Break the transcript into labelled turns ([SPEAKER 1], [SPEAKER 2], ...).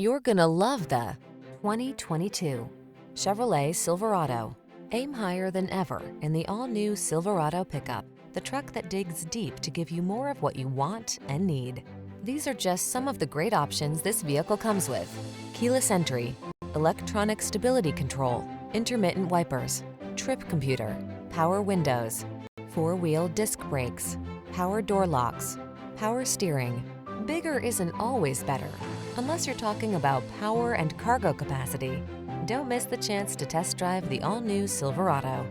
[SPEAKER 1] You're gonna love the 2022 Chevrolet Silverado. Aim higher than ever in the all-new Silverado pickup, the truck that digs deep to give you more of what you want and need. These are just some of the great options this vehicle comes with: keyless entry, electronic stability control, intermittent wipers, trip computer, power windows, four-wheel disc brakes, power door locks, power steering. Bigger isn't always better, unless you're talking about power and cargo capacity. Don't miss the chance to test drive the all-new Silverado.